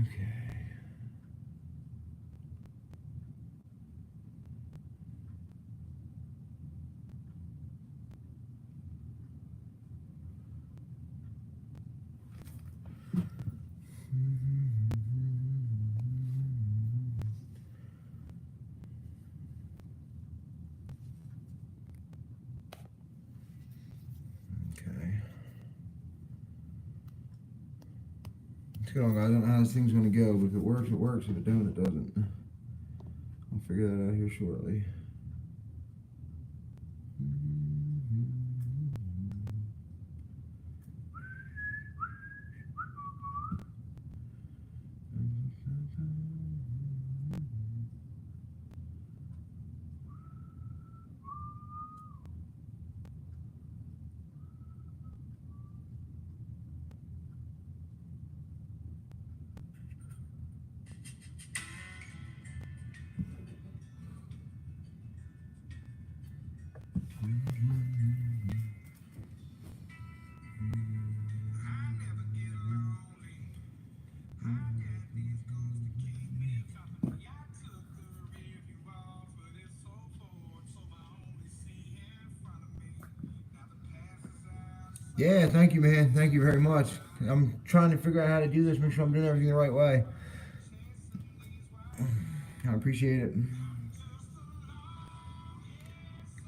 Okay. Okay. What's going on, guys? I don't know how this thing's going to go, but if it works, it works. If it don't, it doesn't. I'll figure that out here shortly. Yeah, thank you, man. Thank you very much. I'm trying to figure out how to do this, make sure I'm doing everything the right way. I appreciate it.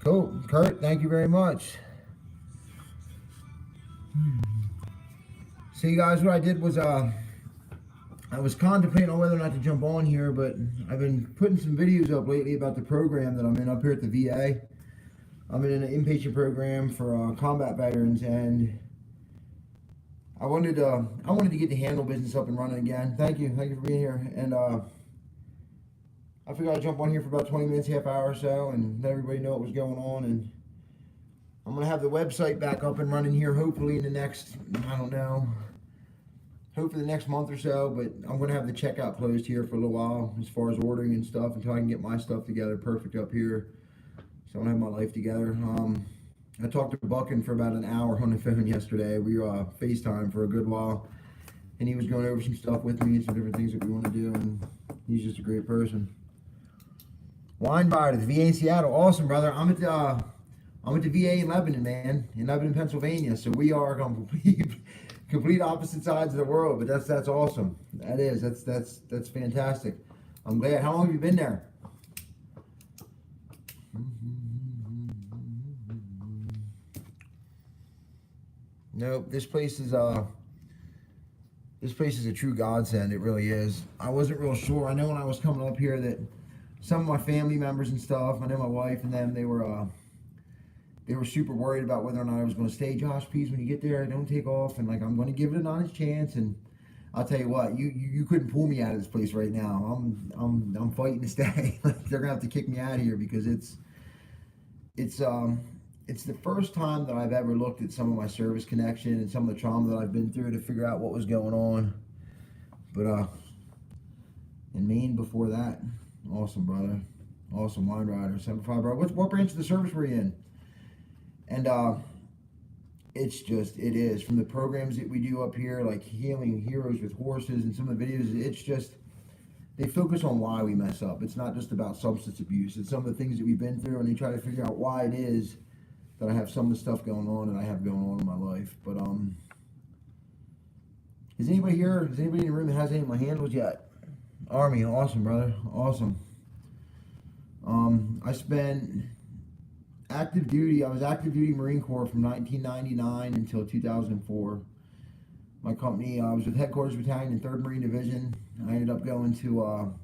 Cool. Kurt, thank you very much. See, guys, what I did was I was contemplating on whether or not to jump on here, but I've been putting some videos up lately about the program that I'm in up here at the VA. I'm in an inpatient program for combat veterans, and I wanted to get the handle business up and running again. Thank you for being here. And I figured I'd jump on here for about 20 minutes, half hour or so, and let everybody know what was going on. And I'm gonna have the website back up and running here, hopefully in the next, I don't know, hopefully the next month or so. But I'm gonna have the checkout closed here for a little while as far as ordering and stuff until I can get my stuff together perfect up here. So I don't have my life together. I talked to Buckin for about an hour on the phone yesterday. We FaceTime for a good while, and he was going over some stuff with me and some different things that we want to do. And he's just a great person. Wine bar to the VA in Seattle, awesome, brother. I'm at the VA in Lebanon, man, in Lebanon, Pennsylvania. So we are complete opposite sides of the world, but that's awesome. That's fantastic. I'm glad. How long have you been there? Nope, this place is a true godsend. It really is. I wasn't real sure. I know when I was coming up here that some of my family members and stuff, I know my wife and them, they were super worried about whether or not I was going to stay. Josh, please, when you get there, don't take off. And like, I'm going to give it an honest chance. And I'll tell you what, you couldn't pull me out of this place right now. I'm fighting to stay. They're gonna have to kick me out of here because it's the first time that I've ever looked at some of my service connection and some of the trauma that I've been through to figure out what was going on. But in Maine before that, awesome, brother, awesome line rider, 75, bro. What branch of the service were you in? And it is from the programs that we do up here, like Healing Heroes with Horses and some of the videos. It's just they focus on why we mess up. It's not just about substance abuse. It's some of the things that we've been through, and they try to figure out why it is that I have some of the stuff going on that I have going on in my life. But is anybody here? Is anybody in the room that has any of my handles yet? Army, awesome, brother, awesome. I spent active duty. I was active duty Marine Corps from 1999 until 2004. My company, I was with Headquarters Battalion in 3rd Marine Division. I ended up going to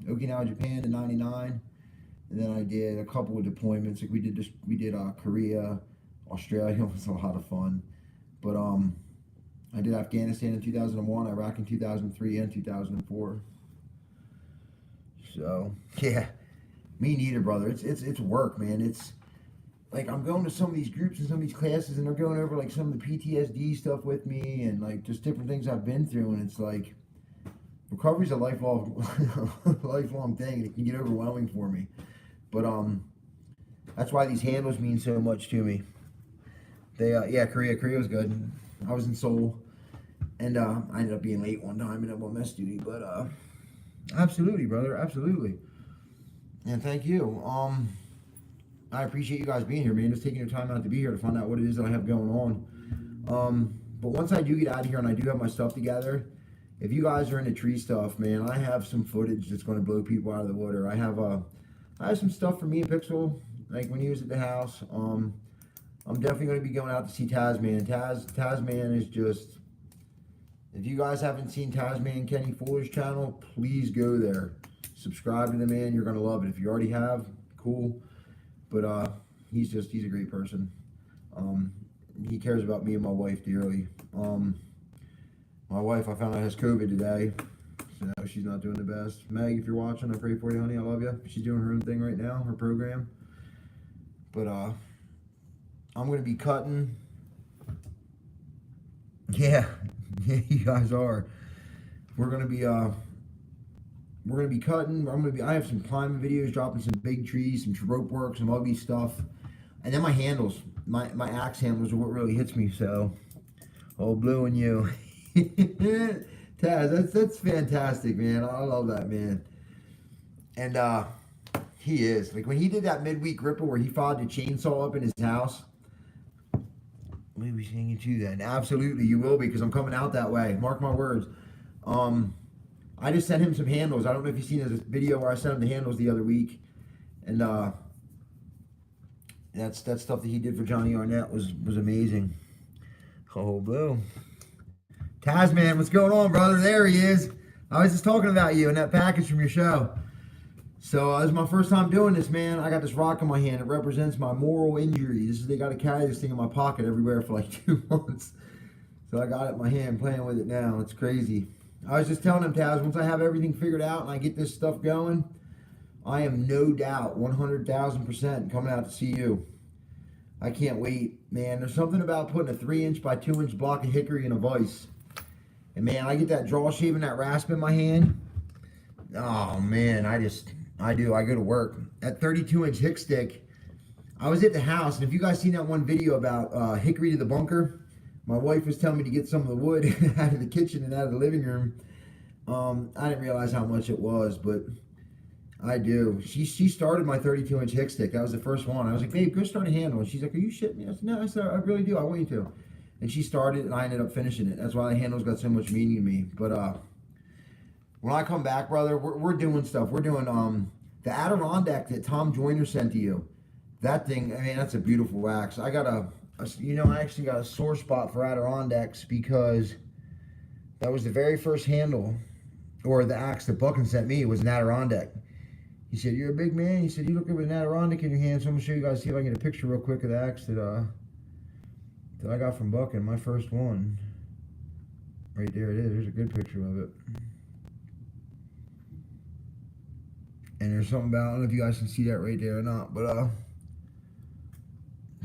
Okinawa, Japan in '99, and then I did a couple of deployments. Like we did Korea, Australia. It was a lot of fun. But I did Afghanistan in 2001, Iraq in 2003, and 2004. So yeah, me neither, brother. It's work, man. It's like I'm going to some of these groups and some of these classes, and they're going over like some of the PTSD stuff with me and like just different things I've been through, and it's like recovery's a lifelong thing, and it can get overwhelming for me. But that's why these handles mean so much to me. They Korea was good. I was in Seoul, And I ended up being late one time and I'm on mess duty, but absolutely, brother, absolutely. And thank you. I appreciate you guys being here, man. Just taking your time out to be here to find out what it is that I have going on. But once I do get out of here and I do have my stuff together, if you guys are into tree stuff, man, I have some footage that's going to blow people out of the water. I have some stuff for me and Pixel, like when he was at the house. I'm definitely going to be going out to see Tasman. Tasman is just, if you guys haven't seen Tasman Kenny Fuller's channel, please go there. Subscribe to the man. You're going to love it. If you already have, cool. But he's a great person. He cares about me and my wife dearly. My wife, I found out, has COVID today. So she's not doing the best. Meg, if you're watching, I pray for you, honey. I love you. She's doing her own thing right now, her program. But I'm going to be cutting. Yeah, you guys are. We're going to be cutting. I have some climbing videos, dropping some big trees, some rope work, some ugly stuff. And then my handles, my axe handles are what really hits me. So, old Blue and you. Taz, that's fantastic, man. I love that, man. And he is. Like when he did that midweek ripper where he followed the chainsaw up in his house. Maybe singing to you then. Absolutely, you will be, because I'm coming out that way. Mark my words. I just sent him some handles. I don't know if you've seen his video where I sent him the handles the other week. And that stuff that he did for Johnny Arnett was amazing. Oh, Blue. Tasman, what's going on, brother? There he is. I was just talking about you and that package from your show. So this is my first time doing this, man. I got this rock in my hand. It represents my moral injury. They got to carry this thing in my pocket everywhere for like 2 months. So I got it in my hand, playing with it now. It's crazy. I was just telling him, Taz, once I have everything figured out and I get this stuff going, I am no doubt 100,000% coming out to see you. I can't wait, man. There's something about putting a 3-inch by 2-inch block of hickory in a vise. And man, I get that draw shave and that rasp in my hand. Oh man, I go to work. That 32-inch hick stick, I was at the house, and if you guys seen that one video about hickory to the bunker, my wife was telling me to get some of the wood out of the kitchen and out of the living room. I didn't realize how much it was, but I do. She started my 32-inch hick stick. That was the first one. I was like, babe, go start a handle. And she's like, are you shitting me? I said, no, I really do. I want you to. And she started, and I ended up finishing it. That's why the handles got so much meaning to me. But when I come back, brother, we're doing stuff. We're doing the Adirondack that Tom Joyner sent to you. That thing, I mean, that's a beautiful wax. I got I actually got a sore spot for Adirondacks because that was the very first handle, or the axe that Buckin sent me was an Adirondack. He said, you're a big man. He said, you look good with an Adirondack in your hand. So I'm going to show you guys, see if I can get a picture real quick of the axe that I got from Buckin, my first one. Right there it is. There's a good picture of it. And there's something about, I don't know if you guys can see that right there or not, but I'm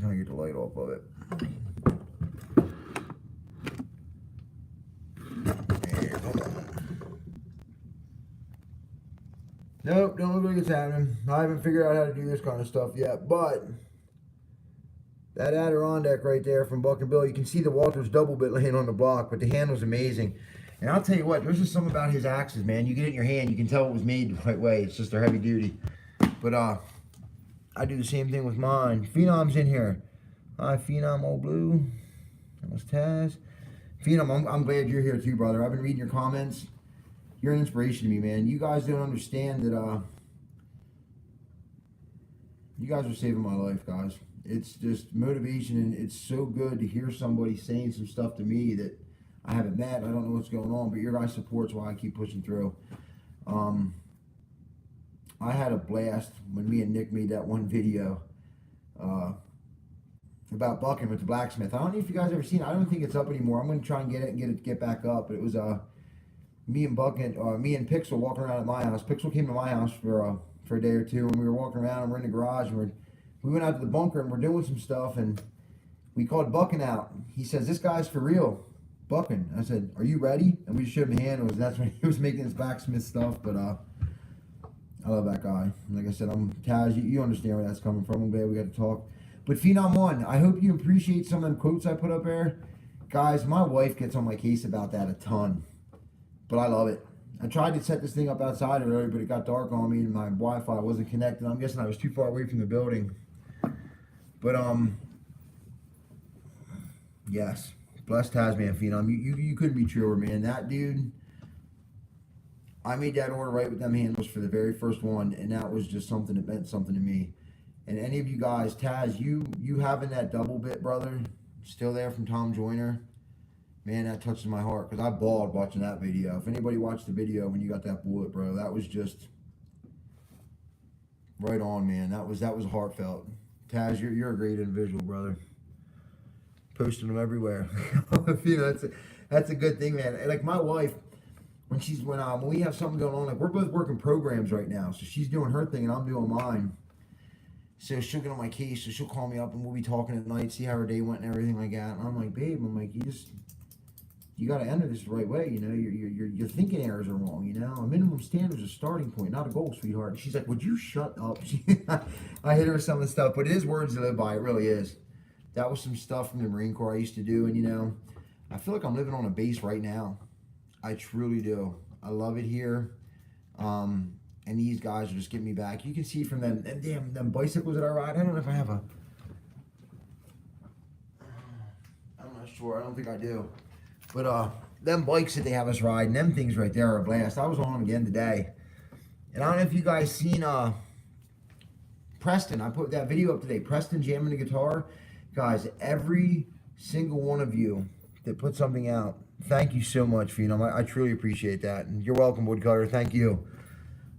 trying to get the light off of it. And, hold on. Nope, don't look like it's happening. I haven't figured out how to do this kind of stuff yet, but that Adirondack right there from Buck and Bill, you can see the Walters double bit laying on the block, but the handle's amazing. And I'll tell you what, there's just something about his axes, man. You get it in your hand, you can tell it was made the right way. It's just they're heavy duty. But I do the same thing with mine. Phenom's in here. Hi, Phenom, old Blue. That was Taz. Phenom, I'm glad you're here too, brother. I've been reading your comments. You're an inspiration to me, man. You guys don't understand that you guys are saving my life, guys. It's just motivation, and it's so good to hear somebody saying some stuff to me that I haven't met. I don't know what's going on, but your guys' support's why I keep pushing through. I had a blast when me and Nick made that one video about Bucking with the blacksmith. I don't know if you guys ever seen it. I don't think it's up anymore. I'm going to try and get back up. But it was me and Pixel walking around at my house. Pixel came to my house for a day or two, and we were walking around, and we're in the garage, and we went out to the bunker, and we're doing some stuff, and we called Bucking out. He says, this guy's for real. Bucking. I said, are you ready? And we just showed him the handles, and that's when he was making his blacksmith stuff. But I love that guy. Like I said, I'm Taz. You understand where that's coming from. I'm glad we got to talk. But Phenom 1, I hope you appreciate some of them quotes I put up there. Guys, my wife gets on my case about that a ton, but I love it. I tried to set this thing up outside earlier, but it got dark on me and my Wi-Fi wasn't connected. I'm guessing I was too far away from the building. But yes, blessed Tasman Phenom. You couldn't be truer, man. That dude, I made that order right with them handles for the very first one, and that was just something that meant something to me. And any of you guys, Taz, you having that double bit, brother, still there from Tom Joyner, man, that touches my heart because I bawled watching that video. If anybody watched the video when you got that bullet, bro, that was just right on, man. That was heartfelt. Taz, you're a great individual, brother. Posting them everywhere. You know, that's a good thing, man. Like my wife, when we have something going on, like we're both working programs right now, so she's doing her thing and I'm doing mine. So she'll get on my case, so she'll call me up and we'll be talking at night, see how her day went and everything like that. And I'm like, babe, you got to enter this the right way. You know, your thinking errors are wrong. You know, a minimum standard is a starting point, not a goal, sweetheart. And she's like, would you shut up? I hit her with some of the stuff, but it is words to live by. It really is. That was some stuff from the Marine Corps I used to do, and you know, I feel like I'm living on a base right now. I truly do. I love it here. And these guys are just getting me back. You can see from them bicycles that I ride. I don't know if I have a. I'm not sure. I don't think I do. But them bikes that they have us riding, them things right there are a blast. I was on them again today. And I don't know if you guys seen Preston. I put that video up today. Preston jamming the guitar. Guys, every single one of you that put something out, thank you so much, Phenom. I truly appreciate that. And you're welcome, Woodcutter. Thank you.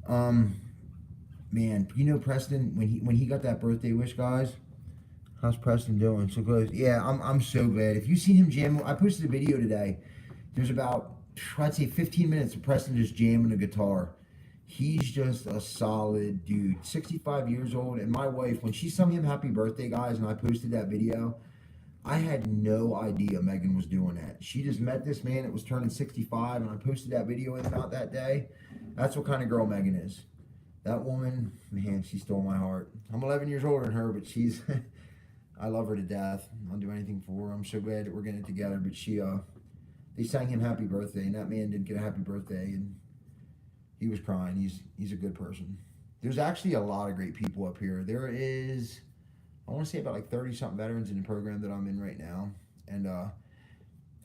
Man, you know Preston, when he got that birthday wish, guys, how's Preston doing? So good. Yeah, I'm so glad. If you seen him jam, I posted a video today. There's about, I'd say 15 minutes of Preston just jamming the guitar. He's just a solid dude. 65 years old. And my wife, when she sung him happy birthday, guys, and I posted that video, I had no idea Megan was doing that. She just met this man that was turning 65, and I posted that video in about that day. That's what kind of girl Megan is. That woman, man, she stole my heart. I'm 11 years older than her, but she's, I love her to death. I'll do anything for her. I'm so glad that we're getting it together. But they sang him happy birthday, and that man didn't get a happy birthday, and he was crying. He's a good person. There's actually a lot of great people up here. There is, I want to say about like 30-something veterans in the program that I'm in right now, and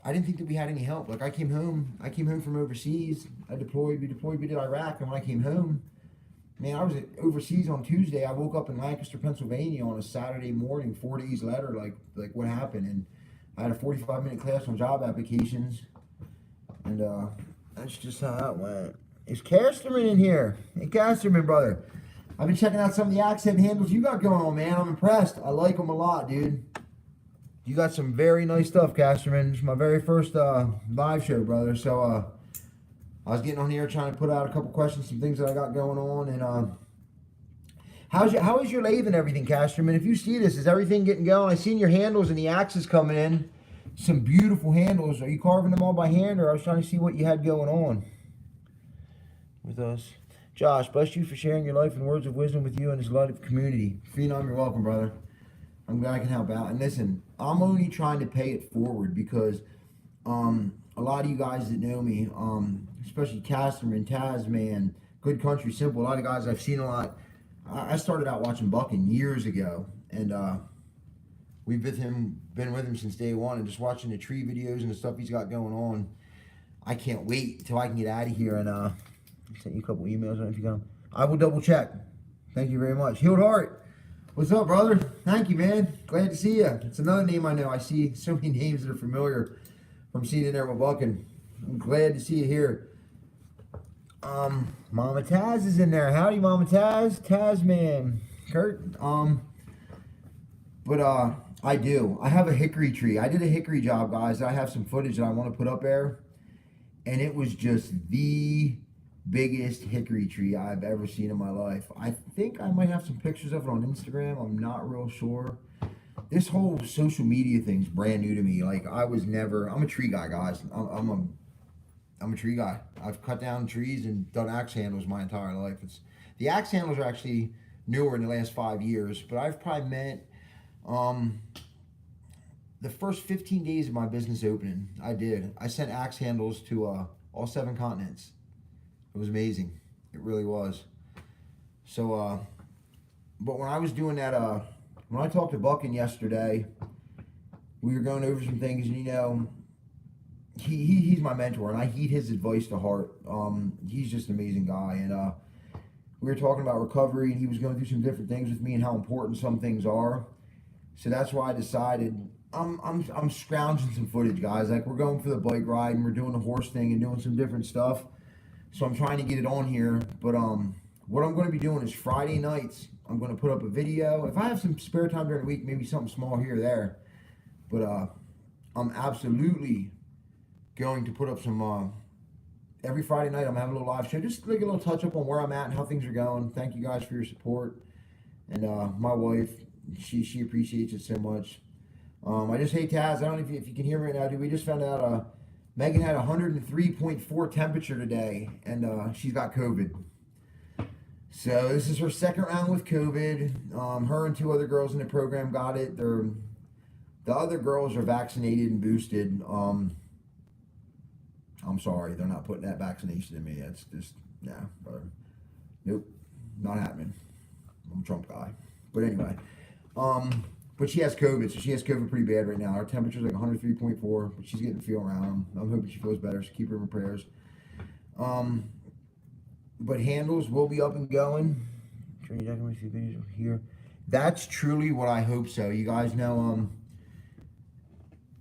I didn't think that we had any help. Like I came home from overseas. We deployed to Iraq, and when I came home, man, I was overseas on Tuesday. I woke up in Lancaster, Pennsylvania on a Saturday morning, 4 days later, like what happened? And I had a 45-minute class on job applications, and that's just how that went. Is Casterman in here? Hey, Casterman, brother. I've been checking out some of the accent handles you got going on, man. I'm impressed. I like them a lot, dude. You got some very nice stuff, Casterman. It's my very first live show, brother. So I was getting on here trying to put out a couple questions, some things that I got going on. And how is your lathe and everything, Casterman? If you see this, is everything getting going? I seen your handles and the axes coming in. Some beautiful handles. Are you carving them all by hand, or I was trying to see what you had going on with us? Josh, bless you for sharing your life and words of wisdom with you and this lovely community. Phenom, you're welcome, brother. I'm glad I can help out. And listen, I'm only trying to pay it forward because a lot of you guys that know me, especially Casterman, Tasman, Good Country, Simple, a lot of guys I've seen a lot. I started out watching Bucking years ago, and we've been with him since day one, and just watching the tree videos and the stuff he's got going on. I can't wait until I can get out of here and I sent you a couple emails. I don't know if you got them. I will double check. Thank you very much. Healed Heart. What's up, brother? Thank you, man. Glad to see you. It's another name I know. I see so many names that are familiar from seeing it there with Bucking. I'm glad to see you here. Mama Taz is in there. Howdy, Mama Taz. Tazman. Kurt. But I do. I have a hickory tree. I did a hickory job, guys. I have some footage that I want to put up there. And it was just the biggest hickory tree I've ever seen in my life. I think I might have some pictures of it on Instagram. I'm not real sure. This whole social media thing's brand new to me. Like I'm a tree guy, guys. I'm a tree guy. I've cut down trees and done axe handles my entire life. The axe handles are actually newer in the last 5 years, but I've probably met the first 15 days of my business opening, I did. I sent axe handles to all 7 continents. It was amazing. It really was. So, but when I was doing that, when I talked to Buckin yesterday, we were going over some things, and you know, he's my mentor, and I heed his advice to heart. He's just an amazing guy, and we were talking about recovery, and he was going through some different things with me and how important some things are. So that's why I decided I'm scrounging some footage, guys. Like, we're going for the bike ride, and we're doing the horse thing and doing some different stuff. So I'm trying to get it on here. But what I'm going to be doing is Friday nights, I'm going to put up a video. If I have some spare time during the week, maybe something small here or there. But I'm absolutely going to put up some every Friday night. I'm having a little live show, just like a little touch up on where I'm at and how things are going. Thank you guys for your support, and my wife, she appreciates it so much. I just hate Taz. I don't know if you can hear me right now, dude. We just found out Megan had 103.4 temperature today, and she's got COVID. So this is her second round with COVID. Her and 2 other girls in the program got it. The other girls are vaccinated and boosted. I'm sorry, they're not putting that vaccination in me. That's just, nah, brother. Nope, not happening. I'm a Trump guy. But anyway, but she has COVID, so she has COVID pretty bad right now. Her temperature's like 103.4, but she's getting a feel around. I'm hoping she feels better, so keep her in prayers. But handles will be up and going. Sure, you're not gonna see videos here. That's truly what I hope so. You guys know,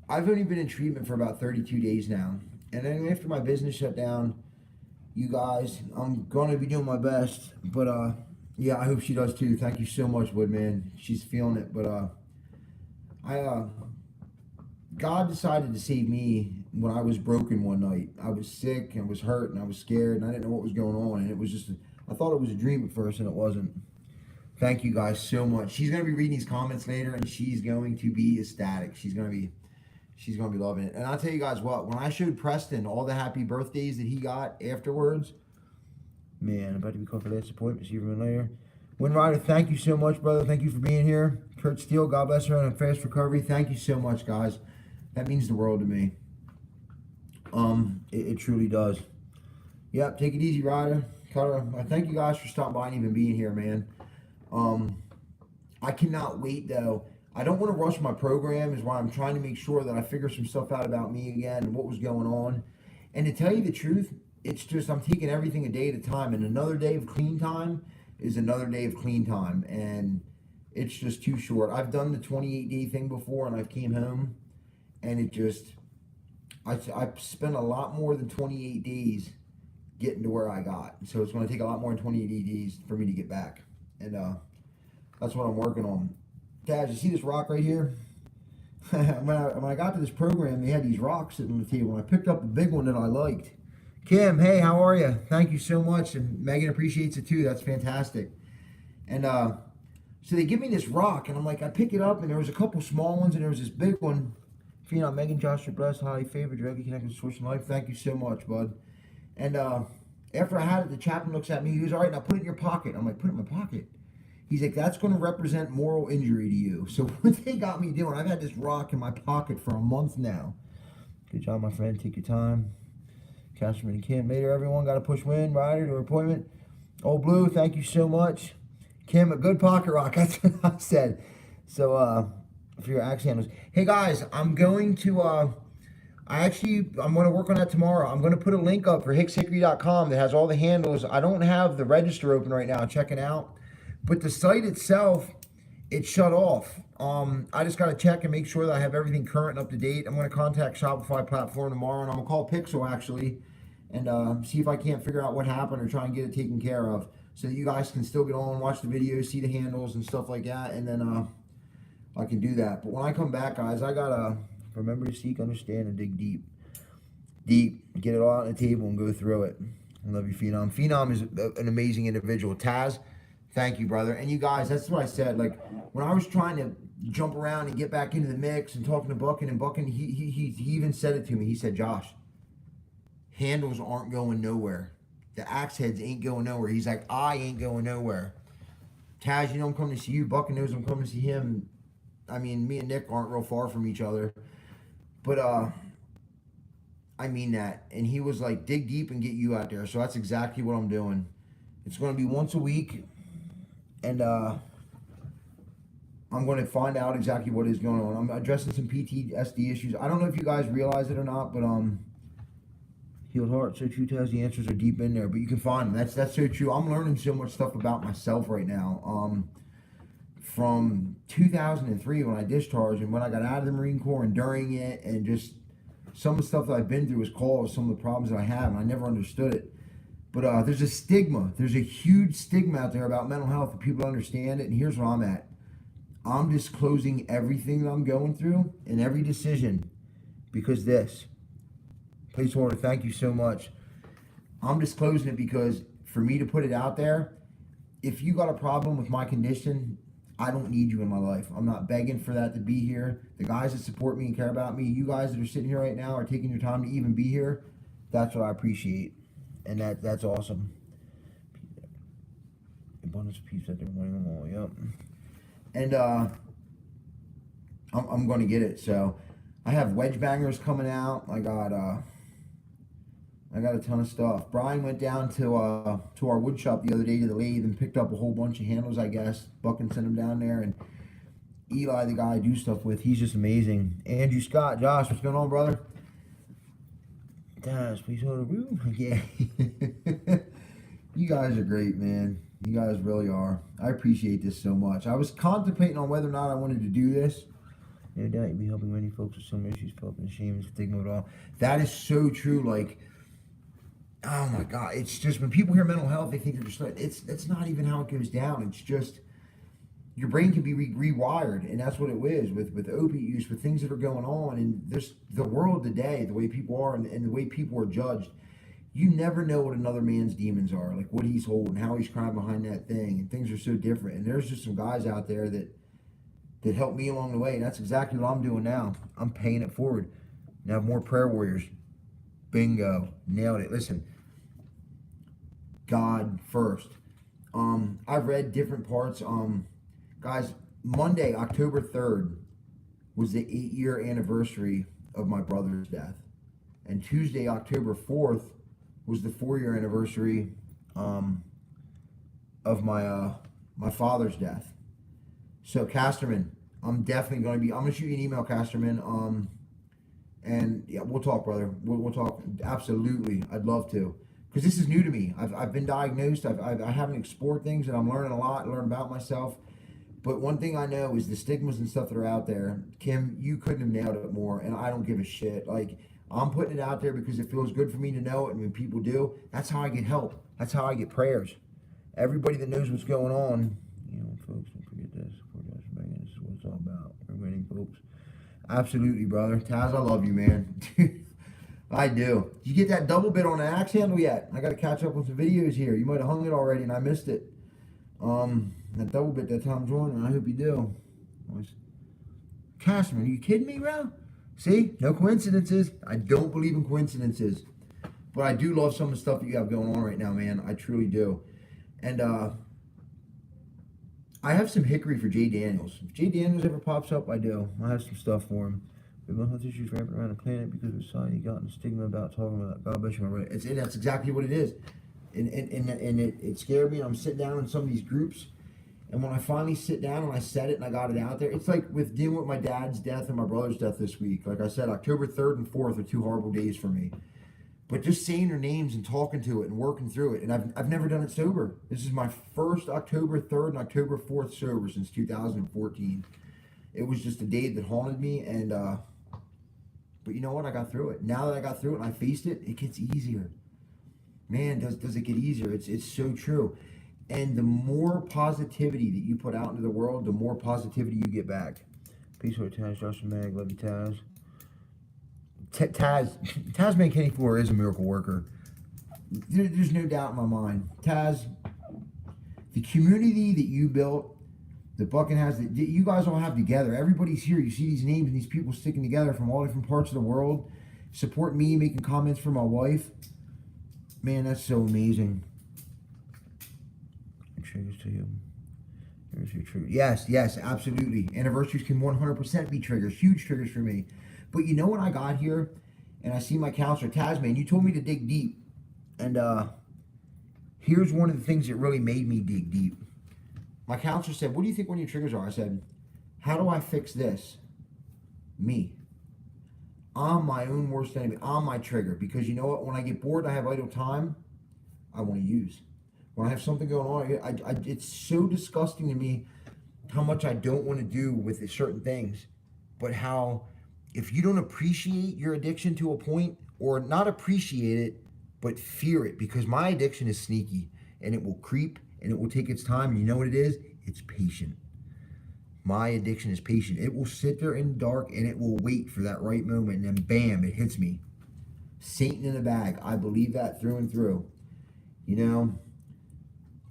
I've only been in treatment for about 32 days now. And then after my business shut down, you guys, I'm going to be doing my best. But, yeah, I hope she does too. Thank you so much, Woodman. She's feeling it. But, God decided to save me when I was broken one night. I was sick and was hurt and I was scared and I didn't know what was going on. And it was just, I thought it was a dream at first and it wasn't. Thank you guys so much. She's going to be reading these comments later and she's going to be ecstatic. She's going to be loving it. And I'll tell you guys what, when I showed Preston all the happy birthdays that he got afterwards, man, I'm about to be called for last appointment. See you later. Wind Rider, thank you so much, brother. Thank you for being here. Kurt Steele, God bless her on a fast recovery. Thank you so much, guys. That means the world to me. It truly does. Yep, take it easy, Ryder. Cutter, I thank you guys for stopping by and even being here, man. I cannot wait, though. I don't want to rush my program, is why I'm trying to make sure that I figure some stuff out about me again and what was going on. And to tell you the truth, it's just I'm taking everything a day at a time. And another day of clean time is another day of clean time. And it's just too short. I've done the 28-day thing before, and I've came home, and it just, I spent a lot more than 28 days getting to where I got. So it's going to take a lot more than 28 days for me to get back. And that's what I'm working on. Dad, you see this rock right here? when I got to this program, they had these rocks sitting on the table, and I picked up a big one that I liked. Kim, hey, how are you? Thank you so much, and Megan appreciates it too. That's fantastic. And so they give me this rock, and I'm like, I pick it up, and there was a couple small ones, and there was this big one. Phenom, Megan, Josh, you're blessed, highly favored, directly connected to Source of Life. Thank you so much, bud. And after I had it, the chaplain looks at me. He goes, all right, now put it in your pocket. I'm like, put it in my pocket? He's like, that's going to represent moral injury to you. So what they got me doing, I've had this rock in my pocket for a month now. Good job, my friend. Take your time. Cashman and Kim. Later, everyone. Got to push Wind Rider to appointment. Old Blue, thank you so much. Kim, a good pocket rock. That's what I said. So, for your axe handles. Hey, guys, I'm going to, I'm going to work on that tomorrow. I'm going to put a link up for hickshickory.com that has all the handles. I don't have the register open right now. Check it out. But the site itself, it's shut off. I just got to check and make sure that I have everything current and up to date. I'm going to contact Shopify platform tomorrow, and I'm going to call Pixel, actually, and see if I can't figure out what happened or try and get it taken care of so that you guys can still get on, watch the videos, see the handles and stuff like that, and then I can do that. But when I come back, guys, I got to remember to seek, understand, and dig deep. Get it all on the table and go through it. I love you, Phenom. Phenom is an amazing individual. Taz, thank you, brother. And you guys, that's what I said. Like, when I was trying to jump around and get back into the mix and talking to Buckin, and Buckin, he even said it to me. He said, Josh, handles aren't going nowhere. The axe heads ain't going nowhere. He's like, I ain't going nowhere. Taz, you know I'm coming to see you. Buckin knows I'm coming to see him. I mean, me and Nick aren't real far from each other, but I mean that. And he was like, dig deep and get you out there. So that's exactly what I'm doing. It's going to be once a week, and I'm going to find out exactly what is going on. I'm addressing some PTSD issues. I don't know if you guys realize it or not, but healed heart, so true, Taz. The answers are deep in there, but you can find them. That's so true. I'm learning so much stuff about myself right now. From 2003 when I discharged and when I got out of the Marine Corps and during it, and just some of the stuff that I've been through has caused some of the problems that I have, and I never understood it. But there's a stigma. There's a huge stigma out there about mental health, and people understand it. And here's where I'm at. I'm disclosing everything that I'm going through and every decision because this. Placeholder, thank you so much. I'm disclosing it because for me to put it out there, if you got a problem with my condition, I don't need you in my life. I'm not begging for that to be here. The guys that support me and care about me, you guys that are sitting here right now are taking your time to even be here. That's what I appreciate. And that's awesome. Abundance of peace that they're winning them all, yep. And I'm going to get it. So I have wedge bangers coming out. I got a ton of stuff. Brian went down to our wood shop the other day to the lathe and picked up a whole bunch of handles, I guess. Bucking sent him down there, and Eli, the guy I do stuff with, he's just amazing. Andrew Scott, Josh, what's going on, brother? Guys, please hold the room. Yeah. You guys are great, man. You guys really are. I appreciate this so much. I was contemplating on whether or not I wanted to do this. No doubt you'd be helping many folks with some issues, felt and shame and stigma at all. That is so true. Like, oh my God, it's just when people hear mental health, they think they're just like, it's not even how it goes down. It's just your brain can be rewired, and that's what it is with opiate use, with things that are going on, and there's the world today, the way people are, and the way people are judged. You never know what another man's demons are, like what he's holding, how he's crying behind that thing, and things are so different. And there's just some guys out there that helped me along the way, and that's exactly what I'm doing now. I'm paying it forward. Now more prayer warriors. Bingo, nailed it. Listen, God first. I've read different parts. Guys, Monday, October 3rd, was the 8-year anniversary of my brother's death, and Tuesday, October 4th, was the 4-year anniversary of my father's death. So, Casterman, I'm definitely going to be. I'm going to shoot you an email, Casterman. And yeah, we'll talk, brother. We'll talk. Absolutely, I'd love to. Because this is new to me. I've been diagnosed. I haven't explored things, and I'm learning a lot, learn about myself. But one thing I know is the stigmas and stuff that are out there. Kim, you couldn't have nailed it more, and I don't give a shit. Like, I'm putting it out there because it feels good for me to know it, and when people do, that's how I get help. That's how I get prayers. Everybody that knows what's going on, you know, folks, don't forget this. This is what it's all about. We're winning, folks. Absolutely, brother. Taz, I love you, man. I do. Did you get that double bit on the axe handle yet? I got to catch up with some videos here. You might have hung it already and I missed it. That double bit that Tom joined, I hope you do. Cashman, are you kidding me, bro? See? No coincidences. I don't believe in coincidences. But I do love some of the stuff that you have going on right now, man. I truly do. And I have some hickory for Jay Daniels. If Jay Daniels ever pops up, I do. I have some stuff for him. Mental health issues rampant around the planet because of society gotten a stigma about talking about God bless you, my brother. That's exactly what it is. And it scared me. And I'm sitting down in some of these groups, and when I finally sit down and I said it and I got it out there, it's like with dealing with my dad's death and my brother's death this week. Like I said, October 3rd and 4th are 2 horrible days for me. But just saying their names and talking to it and working through it, and I've never done it sober. This is my first October 3rd and October 4th sober since 2014. It was just a day that haunted me, and but you know what? I got through it. Now that I got through it and I faced it, it gets easier. Man, does it get easier? It's so true. And the more positivity that you put out into the world, the more positivity you get back. Peace out, Taz, Josh and Mag. Love you, Taz. Tasman Kenny Floor is a miracle worker. There's no doubt in my mind. Taz, the community that you built, the Bucking has, that you guys all have together. Everybody's here. You see these names and these people sticking together from all different parts of the world. Support me, making comments for my wife. Man, that's so amazing. Cheers to you. Anniversary trigger. Yes, yes, absolutely. Anniversaries can 100% be triggers, huge triggers for me. But you know when I got here and I see my counselor, Tasman, you told me to dig deep. And here's one of the things that really made me dig deep. My counselor said, what do you think one of your triggers are? I said, how do I fix this? Me. I'm my own worst enemy. I'm my trigger. Because you know what? When I get bored and I have idle time, I want to use. When I have something going on, it's so disgusting to me how much I don't want to do with certain things. But how, if you don't appreciate your addiction to a point, or not appreciate it, but fear it, because my addiction is sneaky and it will creep and it will take its time. And you know what it is? It's patient. My addiction is patient. It will sit there in the dark and it will wait for that right moment, and then bam, it hits me. Satan in the bag. I believe that through and through. You know,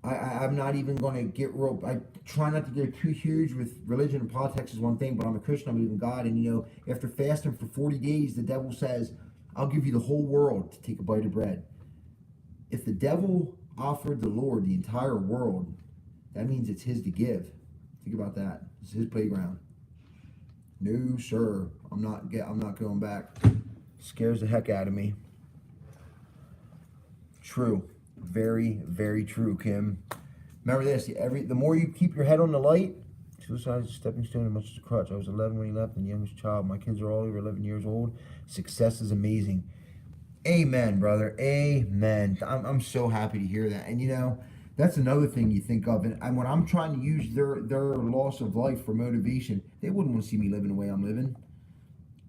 I'm not even going to get real. I try not to get too huge with religion and politics is one thing, but I'm a Christian. I believe in God. And you know, after fasting for 40 days, the devil says, I'll give you the whole world to take a bite of bread. If the devil offered the Lord the entire world, that means it's his to give. Think about that. It's his playground. No, sir. I'm not going back. Scares the heck out of me. True. Very, very true, Kim. Remember this. The more you keep your head on the light, suicide is a stepping stone as much as a crutch. I was 11 when he left and the youngest child. My kids are all over 11 years old. Success is amazing. Amen, brother. Amen. I'm so happy to hear that. And you know, that's another thing you think of. And when I'm trying to use their loss of life for motivation, they wouldn't want to see me living the way I'm living.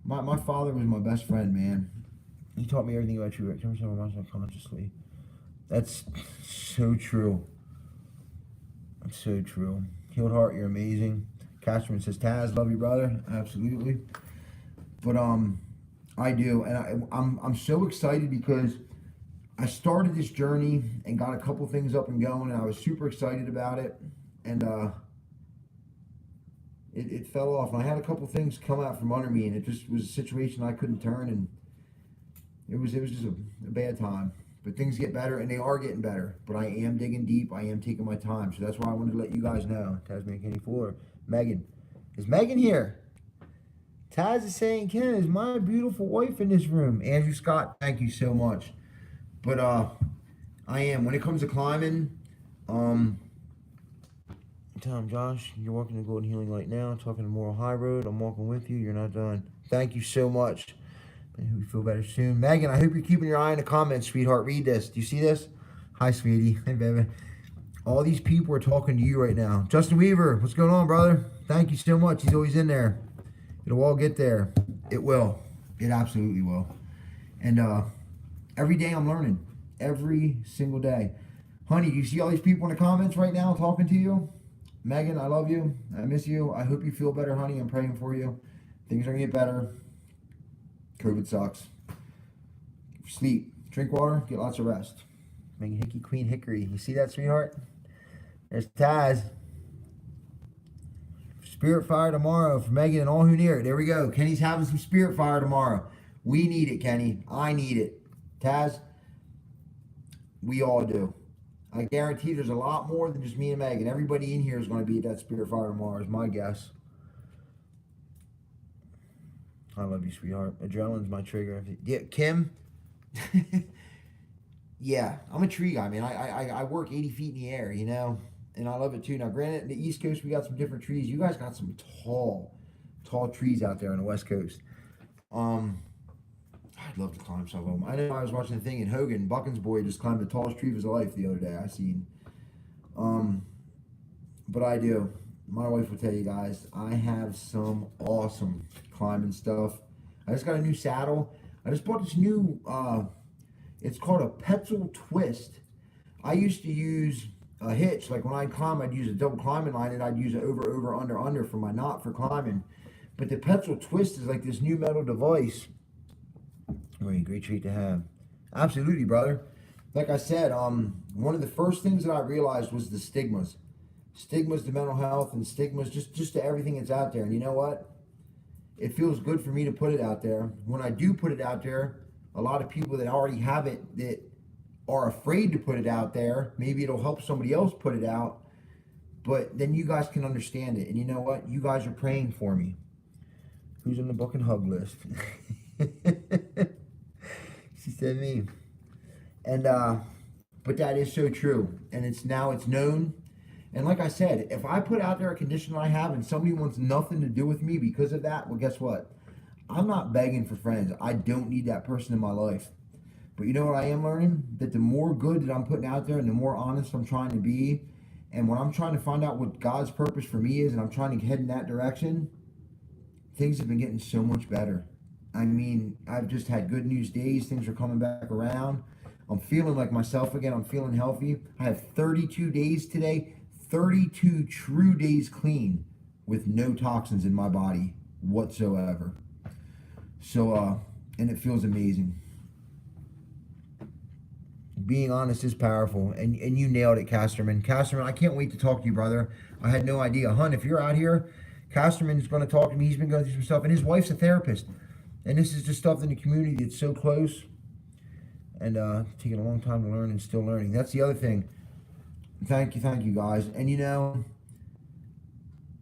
My father was my best friend, man. He taught me everything about you. Consciously. That's so true. That's so true. Healed Heart, you're amazing. Cashman says, Taz, love you, brother. Absolutely. But I do, and I'm so excited because I started this journey and got a couple things up and going, and I was super excited about it, and it fell off, and I had a couple things come out from under me, and it just was a situation I couldn't turn, and it was just a bad time. But things get better, and they are getting better. But I am digging deep. I am taking my time, so that's why I wanted to let you guys know. Tasman Kenny Fuller, Megan, is Megan here? Taz is saying, Ken, is my beautiful wife in this room? Andrew Scott, thank you so much. But I am. When it comes to climbing, Tom, Josh, you're walking the Golden Healing Light now, talking to Moral High Road. I'm walking with you. You're not done. Thank you so much. I hope you feel better soon. Megan, I hope you're keeping your eye on the comments, sweetheart. Read this. Do you see this? Hi, sweetie. Hey, baby. All these people are talking to you right now. Justin Weaver, what's going on, brother? Thank you so much. He's always in there. It'll all get there. It will. It absolutely will. And every day I'm learning. Every single day. Honey, do you see all these people in the comments right now talking to you? Megan, I love you. I miss you. I hope you feel better, honey. I'm praying for you. Things are going to get better. COVID sucks. Sleep. Drink water. Get lots of rest. Megan Hickey, Queen Hickory. You see that, sweetheart? There's Taz. Spirit fire tomorrow for Megan and all who near it. There we go. Kenny's having some spirit fire tomorrow. We need it, Kenny. I need it. Taz, we all do. I guarantee there's a lot more than just me and Megan. Everybody in here is going to be at that spirit fire tomorrow, is my guess. I love you, sweetheart. Adrenaline's my trigger. Yeah, Kim. Yeah, I'm a tree guy, man. I work 80 feet in the air, you know, and I love it too. Now, granted, in the East Coast, we got some different trees. You guys got some tall trees out there on the West Coast. I'd love to climb some of them. I know I was watching a thing in Hogan. Buchan's boy just climbed the tallest tree of his life the other day. I seen. But I do. My wife will tell you guys, I have some awesome climbing stuff. I just got a new saddle. I just bought this new, it's called a Petzl Twist. I used to use a hitch. Like when I'd climb, I'd use a double climbing line, and I'd use it over, under for my knot for climbing. But the Petzl Twist is like this new metal device. Great treat to have. Absolutely, brother. Like I said, one of the first things that I realized was the stigmas. Stigmas to mental health and stigmas just to everything that's out there. And you know what? It feels good for me to put it out there. When I do put it out there, a lot of people that already have it that are afraid to put it out there, maybe it'll help somebody else put it out. But then you guys can understand it. And you know what? You guys are praying for me. Who's on the book and hug list? She said me. And but that is so true. And it's known. And like I said, if I put out there a condition I have and somebody wants nothing to do with me because of that, well, guess what? I'm not begging for friends. I don't need that person in my life. But you know what I am learning? That the more good that I'm putting out there and the more honest I'm trying to be, and when I'm trying to find out what God's purpose for me is and I'm trying to head in that direction, things have been getting so much better. I mean, I've just had good news days. Things are coming back around. I'm feeling like myself again. I'm feeling healthy. I have 32 days today, 32 true days clean with no toxins in my body whatsoever. So, and it feels amazing. Being honest is powerful, and you nailed it, Casterman. Casterman, I can't wait to talk to you, brother. I had no idea. Hun, if you're out here, Casterman is going to talk to me. He's been going through some stuff, and his wife's a therapist. And this is just stuff in the community that's so close, and taking a long time to learn and still learning. That's the other thing. Thank you, guys. And you know,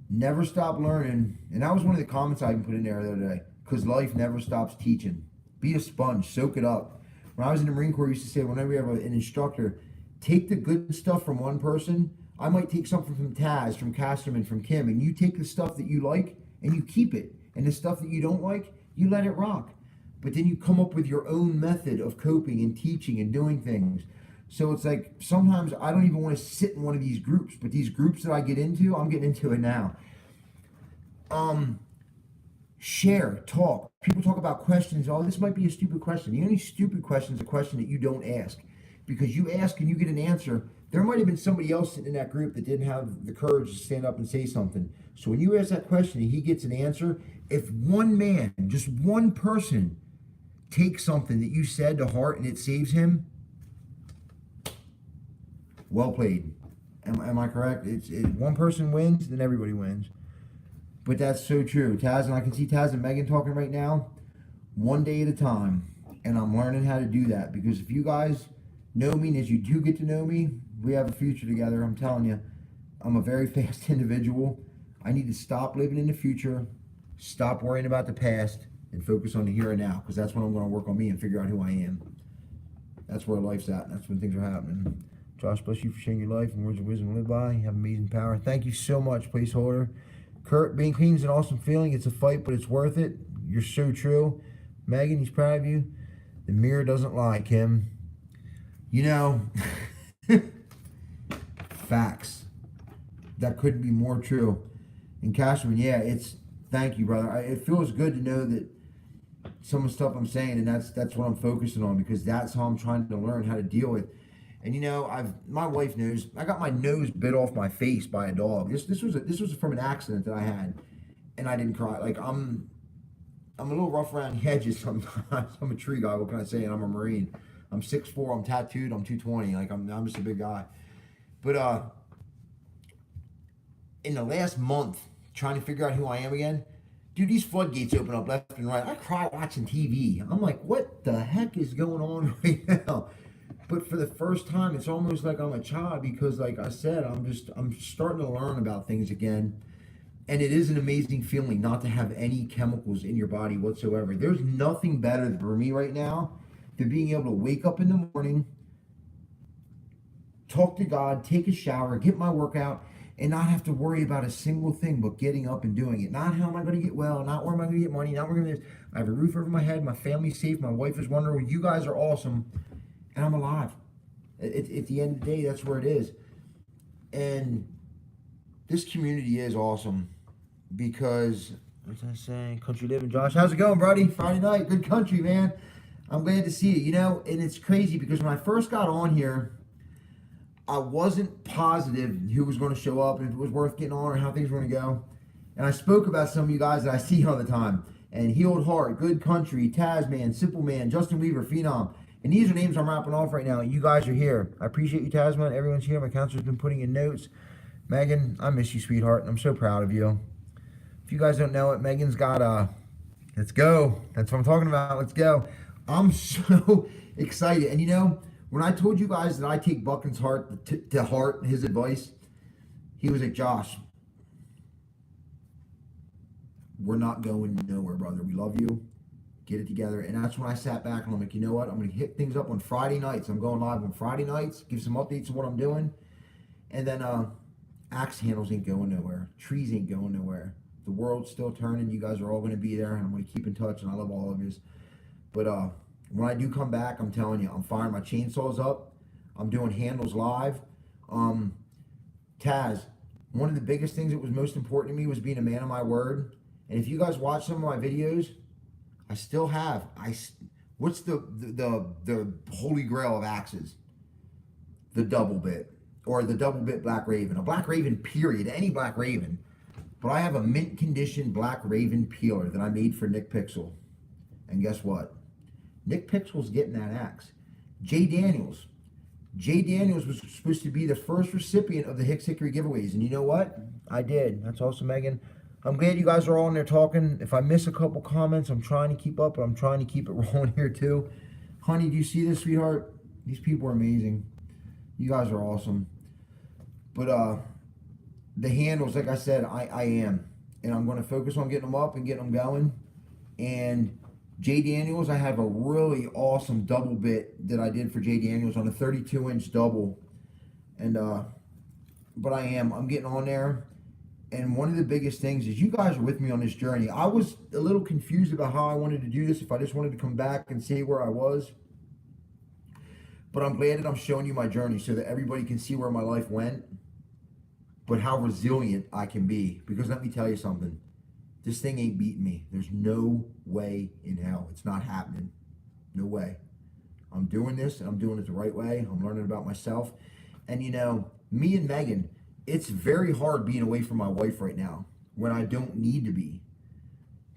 never stop learning. And that was one of the comments I even put in there the other day, because life never stops teaching. Be a sponge, soak it up. When I was in the Marine Corps, I used to say, whenever you have an instructor, take the good stuff from one person. I might take something from Taz, from Casterman, from Kim, and you take the stuff that you like and you keep it. And the stuff that you don't like, you let it rock. But then you come up with your own method of coping and teaching and doing things. So it's like, sometimes I don't even want to sit in one of these groups, but these groups that I get into, I'm getting into it now. Share, talk. People talk about questions. Oh, this might be a stupid question. The only stupid question is a question that you don't ask. Because you ask and you get an answer. There might have been somebody else sitting in that group that didn't have the courage to stand up and say something. So when you ask that question and he gets an answer, if one man, just one person, takes something that you said to heart and it saves him, well played. Am I correct? It's one person wins, then everybody wins. But that's so true. Taz, and I can see Taz and Megan talking right now, one day at a time. And I'm learning how to do that. Because if you guys know me, and as you do get to know me, we have a future together. I'm telling you, I'm a very fast individual. I need to stop living in the future, stop worrying about the past, and focus on the here and now. Because that's when I'm going to work on me and figure out who I am. That's where life's at. That's when things are happening. Josh, bless you for sharing your life and words of wisdom to live by. You have amazing power. Thank you so much, placeholder. Kurt, being clean is an awesome feeling. It's a fight, but it's worth it. You're so true. Megan, he's proud of you. The mirror doesn't lie, Kim. You know, facts. That couldn't be more true. And Cashman, yeah, thank you, brother. It feels good to know that some of the stuff I'm saying, and that's what I'm focusing on, because that's how I'm trying to learn how to deal with. And you know, my wife knows I got my nose bit off my face by a dog. This was from an accident that I had, and I didn't cry. Like I'm a little rough around the edges sometimes. I'm a tree guy. What can I say? And I'm a Marine. I'm 6'4". I'm tattooed. I'm 220. Like I'm just a big guy. But in the last month, trying to figure out who I am again, dude, these floodgates open up left and right. I cry watching TV. I'm like, what the heck is going on right now? But for the first time, it's almost like I'm a child, because like I said, I'm starting to learn about things again. And it is an amazing feeling not to have any chemicals in your body whatsoever. There's nothing better for me right now than being able to wake up in the morning, talk to God, take a shower, get my workout, and not have to worry about a single thing but getting up and doing it. Not how am I going to get well, not where am I going to get money, not where I'm going to this. I have a roof over my head, my family's safe, my wife is wonderful, you guys are awesome. And I'm alive. At the end of the day, that's where it is. And this community is awesome because, what's I saying? Country living. Josh, how's it going, buddy? Friday night. Good country, man. I'm glad to see you. You know, and it's crazy because when I first got on here, I wasn't positive who was going to show up and if it was worth getting on or how things were going to go. And I spoke about some of you guys that I see all the time. And Healed Heart, Good Country, Tasman, Simple Man, Justin Weaver, Phenom. And these are names I'm wrapping off right now. You guys are here. I appreciate you, Tasman. Everyone's here. My counselor's been putting in notes. Megan, I miss you, sweetheart. And I'm so proud of you. If you guys don't know it, Megan's got let's go. That's what I'm talking about. Let's go. I'm so excited. And you know, when I told you guys that I take Buchan's heart to heart, his advice, He was like, Josh, we're not going nowhere, brother. We love you. Get it together. And that's when I sat back and I'm like, you know what? I'm going to hit things up on Friday nights. I'm going live on Friday nights, give some updates on what I'm doing. And then axe handles ain't going nowhere. Trees ain't going nowhere. The world's still turning. You guys are all going to be there. And I'm going to keep in touch. And I love all of you. But when I do come back, I'm telling you, I'm firing my chainsaws up. I'm doing handles live. Taz, one of the biggest things that was most important to me was being a man of my word. And if you guys watch some of my videos, I still have. What's the holy grail of axes? The double bit, or the double bit Black Raven. A Black Raven, period. Any Black Raven. But I have a mint condition Black Raven peeler that I made for Nick Pixel. And guess what? Nick Pixel's getting that axe. Jay Daniels was supposed to be the first recipient of the Hicks Hickory giveaways. And you know what? I did. That's awesome, Megan. I'm glad you guys are all in there talking. If I miss a couple comments, I'm trying to keep up, but I'm trying to keep it rolling here too. Honey, do you see this, sweetheart? These people are amazing. You guys are awesome. But the handles, like I said, I am. And I'm going to focus on getting them up and getting them going. And Jay Daniels, I have a really awesome double bit that I did for Jay Daniels on a 32-inch double. And but I'm getting on there. And one of the biggest things is you guys are with me on this journey. I was a little confused about how I wanted to do this, if I just wanted to come back and see where I was. But I'm glad that I'm showing you my journey so that everybody can see where my life went, but how resilient I can be. Because let me tell you something. This thing ain't beating me. There's no way in hell. It's not happening. No way. I'm doing this, and I'm doing it the right way. I'm learning about myself. And you know, me and Megan, it's very hard being away from my wife right now when I don't need to be.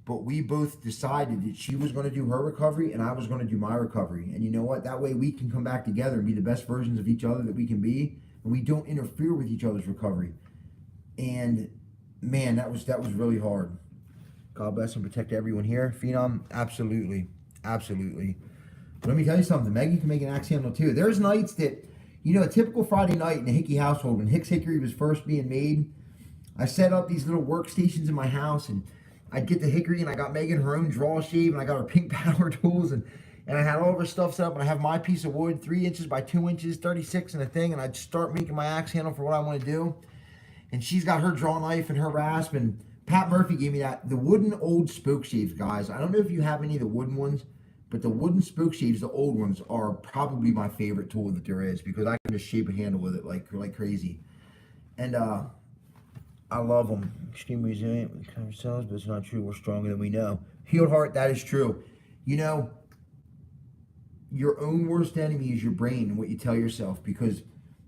But we both decided that she was going to do her recovery and I was going to do my recovery. And you know what? That way we can come back together and be the best versions of each other that we can be. And we don't interfere with each other's recovery. And man, that was really hard. God bless and protect everyone here. Phenom, absolutely. Absolutely. But let me tell you something. Megan can make an axe handle too. There's nights that, you know, a typical Friday night in the Hickey household, when Hicks Hickory was first being made, I set up these little workstations in my house, and I'd get the hickory, and I got Megan her own draw shave, and I got her pink power tools, and I had all of her stuff set up, and I have my piece of wood, 3 inches by 2 inches, 36 and a thing, and I'd start making my axe handle for what I want to do. And she's got her draw knife and her rasp, and Pat Murphy gave me the wooden old spoke shaves, guys. I don't know if you have any of the wooden ones, but the wooden spoke shaves, the old ones, are probably my favorite tool that there is, because I can just shape a handle with it like crazy. And I love them. Extremely resilient with ourselves, but it's not true. We're stronger than we know. Healed heart, that is true. You know, your own worst enemy is your brain and what you tell yourself, because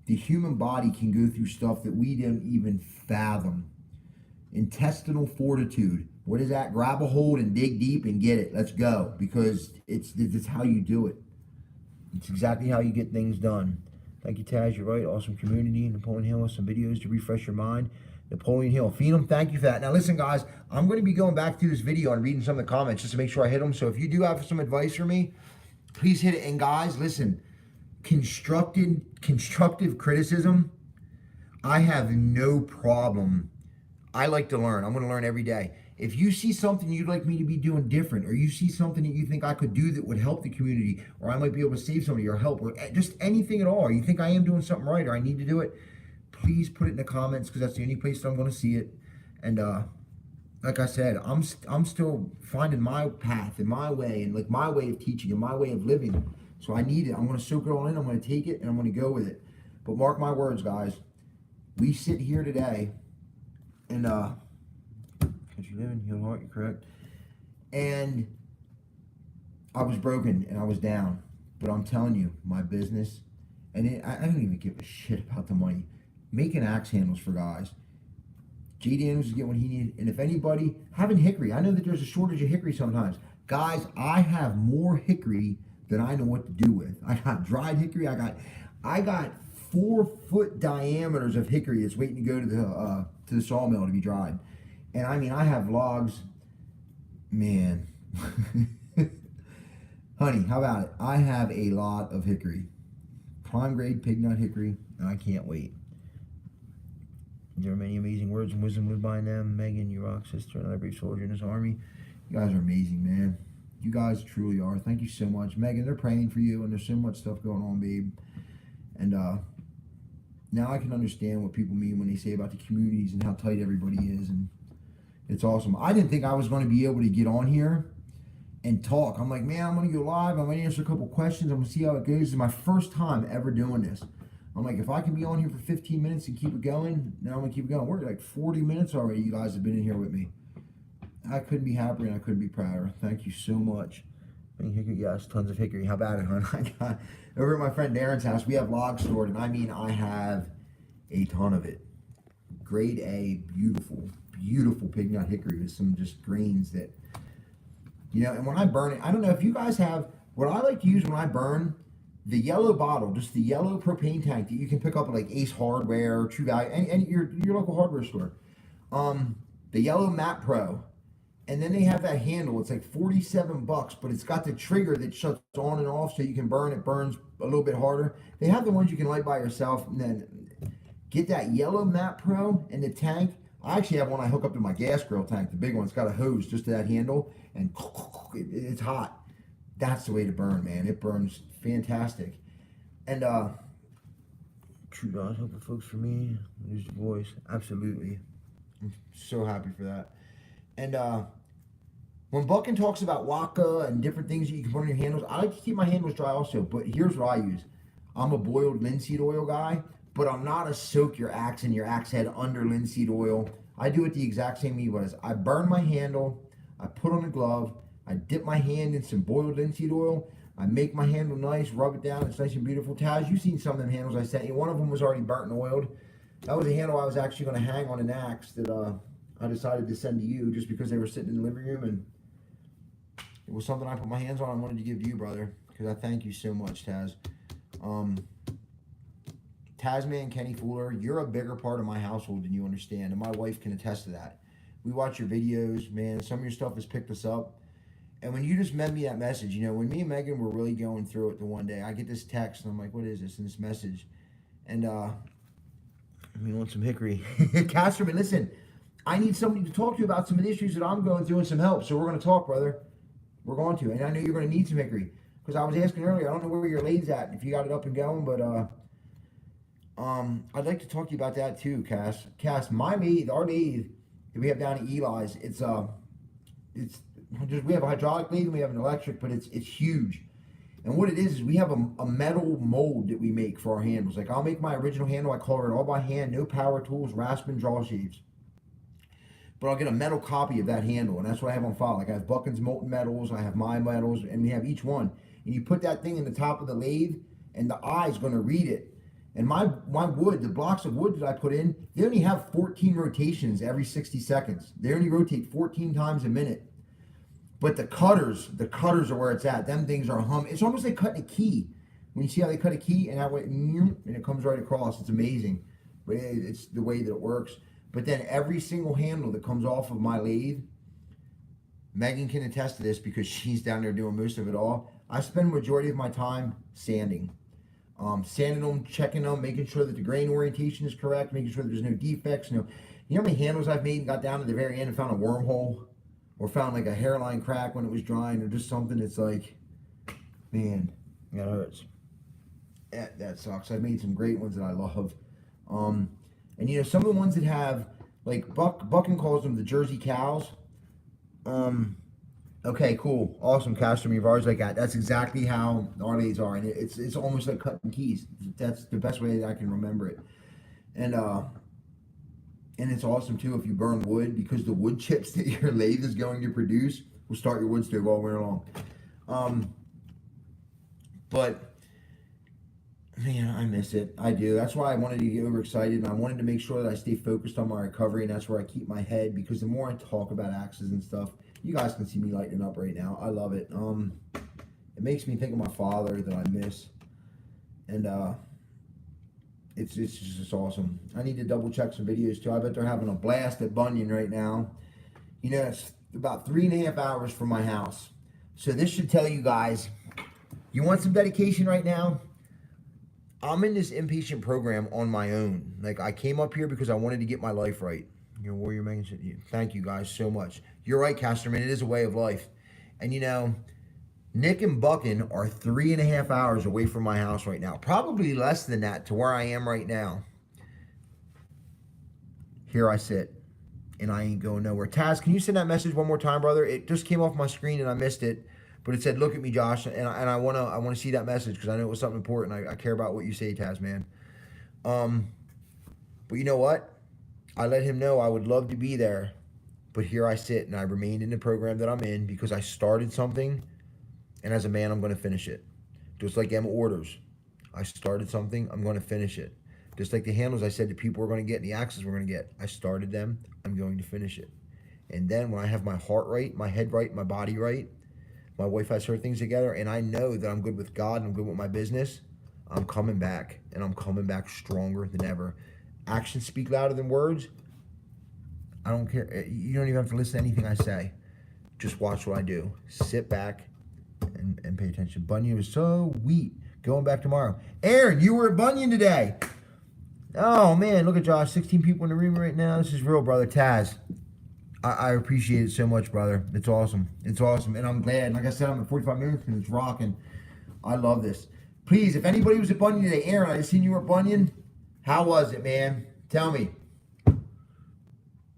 the human body can go through stuff that we didn't even fathom. Intestinal fortitude. What is that? Grab a hold and dig deep and get it. Let's go. Because it's how you do it. It's exactly how you get things done. Thank you, Taz. You're right. Awesome community. Napoleon Hill, some videos to refresh your mind. Napoleon Hill. Phenom, thank you for that. Now listen, guys, I'm going to be going back through this video and reading some of the comments just to make sure I hit them. So if you do have some advice for me, please hit it. And guys, listen, constructive criticism, I have no problem. I like to learn. I'm going to learn every day. If you see something you'd like me to be doing different, or you see something that you think I could do that would help the community, or I might be able to save somebody or help, or just anything at all, or you think I am doing something right or I need to do it, please put it in the comments, because that's the only place that I'm going to see it. And like I said, I'm still finding my path and my way, and like my way of teaching and my way of living. So I need it. I'm going to soak it all in. I'm going to take it and I'm going to go with it. But mark my words, guys. We sit here today and country living, healed heart, you're correct. And I was broken and I was down. But I'm telling you, my business, and I don't even give a shit about the money. Making axe handles for guys. Jay Daniels is getting what he needed. And if anybody, having hickory, I know that there's a shortage of hickory sometimes. Guys, I have more hickory than I know what to do with. I got dried hickory. I got 4-foot diameters of hickory that's waiting to go to the sawmill to be dried. And I mean, I have logs. Man. Honey, how about it? I have a lot of hickory. Prime grade pig nut hickory, and I can't wait. There are many amazing words and wisdom lived by them. Megan, you rock, sister, another brave soldier in this army. You guys are amazing, man. You guys truly are. Thank you so much. Megan, they're praying for you, and there's so much stuff going on, babe. And now I can understand what people mean when they say about the communities and how tight everybody is, and it's awesome. I didn't think I was going to be able to get on here and talk. I'm like, man, I'm going to go live. I'm going to answer a couple questions. I'm going to see how it goes. This is my first time ever doing this. I'm like, if I can be on here for 15 minutes and keep it going, now I'm going to keep it going. We're like 40 minutes already. You guys have been in here with me. I couldn't be happier and I couldn't be prouder. Thank you so much. Hickory, yes, tons of hickory. How about it, hon? I got over at my friend Darren's house. We have logs stored, and I mean, I have a ton of it. Grade A, beautiful, beautiful pig nut hickory with some just grains that, you know. And when I burn it, I don't know if you guys have what I like to use when I burn. The yellow bottle, just the yellow propane tank that you can pick up at like Ace Hardware, True Value, and your local hardware store. The yellow Map Pro, and then they have that handle. It's like $47, but it's got the trigger that shuts on and off so you can burn. It burns a little bit harder. They have the ones you can light by yourself, and then get that yellow Map Pro and the tank. I actually have one I hook up to my gas grill tank. The big one, it's got a hose just to that handle, and it's hot. That's the way to burn, man. It burns fantastic. And true God, help the folks for me. Use the voice. Absolutely. I'm so happy for that. And when Buckin talks about waka and different things that you can put on your handles, I like to keep my handles dry also, but here's what I use. I'm a boiled linseed oil guy, but I'm not a soak your axe and your axe head under linseed oil. I do it the exact same way was. I burn my handle, I put on a glove, I dip my hand in some boiled linseed oil. I make my handle nice, rub it down. It's nice and beautiful. Taz, you've seen some of them handles I sent you. One of them was already burnt and oiled. That was a handle I was actually going to hang on an axe that I decided to send to you just because they were sitting in the living room. And it was something I put my hands on and wanted to give to you, brother, because I thank you so much, Taz. Tasman, Kenny Fuller, you're a bigger part of my household than you understand, and my wife can attest to that. We watch your videos, man. Some of your stuff has picked us up. And when you just sent me that message, you know, when me and Megan were really going through it the one day, I get this text, and I'm like, what is this? And this message. And, we want some hickory. Casterman, listen, I need somebody to talk to about some of the issues that I'm going through and some help. So we're going to talk, brother. We're going to. And I know you're going to need some hickory. Because I was asking earlier, I don't know where your lathe's at, if you got it up and going, but, I'd like to talk to you about that too, Cass. Cass, my lathe, our lathe that we have down at Eli's, we have a hydraulic lathe and we have an electric, but it's huge. And what it is we have a metal mold that we make for our handles. Like I'll make my original handle, I color it all by hand, no power tools, rasp and draw shaves. But I'll get a metal copy of that handle, and that's what I have on file. Like I have Buckin's molten metals, I have my metals, and we have each one. And you put that thing in the top of the lathe, and the eye's going to read it. And my wood, the blocks of wood that I put in, they only have 14 rotations every 60 seconds. They only rotate 14 times a minute. But the cutters are where it's at. Them things are hum. It's almost like cutting a key. When you see how they cut a key and that way, and it comes right across. It's amazing. But it's the way that it works. But then every single handle that comes off of my lathe, Megan can attest to this because she's down there doing most of it all. I spend the majority of my time sanding. Sanding them, checking them, making sure that the grain orientation is correct, making sure that there's no defects. You know how many handles I've made and got down to the very end and found a wormhole? Or found like a hairline crack when it was drying, or just something that's like, man, that hurts. That sucks. I've made some great ones that I love. And you know, some of the ones that have, like Buckin calls them the Jersey cows. Okay, cool. Awesome, Caster. You've always like that. That's exactly how our lathes are. And it's almost like cutting keys. That's the best way that I can remember it. And it's awesome too if you burn wood, because the wood chips that your lathe is going to produce will start your wood stove all winter long. But man, I miss it. I do. That's why I wanted to get overexcited, and I wanted to make sure that I stay focused on my recovery, and that's where I keep my head, because the more I talk about axes and stuff, you guys can see me lighting up right now. I love it. It makes me think of my father that I miss, and it's just awesome. I need to double check some videos too. I bet they're having a blast at Bunyan right now. You know, it's about 3.5 hours from my house. So this should tell you guys, you want some dedication right now? I'm in this inpatient program on my own. Like, I came up here because I wanted to get my life right. Your warrior Megan, thank you guys so much. You're right, Casterman. It is a way of life. And you know, Nick and Buckin are 3.5 hours away from my house right now. Probably less than that to where I am right now. Here I sit, and I ain't going nowhere. Taz, can you send that message one more time, brother? It just came off my screen and I missed it, but it said, "Look at me, Josh," and I wanna see that message because I know it was something important. I care about what you say, Taz, man. But you know what? I let him know I would love to be there, but here I sit and I remained in the program that I'm in because I started something, and as a man, I'm going to finish it. Just like them orders. I started something, I'm going to finish it. Just like the handles I said the people were going to get and the axes we're going to get. I started them, I'm going to finish it. And then when I have my heart right, my head right, my body right, my wife has her things together, and I know that I'm good with God and I'm good with my business, I'm coming back, and I'm coming back stronger than ever. Actions speak louder than words. I don't care. You don't even have to listen to anything I say. Just watch what I do. Sit back and pay attention. Bunyan was so sweet. Going back tomorrow. Aaron, you were at Bunyan today. Oh, man. Look at Josh. 16 people in the room right now. This is real, brother. Taz, I appreciate it so much, brother. It's awesome. It's awesome. And I'm glad. Like I said, I'm at 45 minutes and it's rocking. I love this. Please, if anybody was at Bunyan today, Aaron, I just seen you were at Bunyan. How was it, man? Tell me.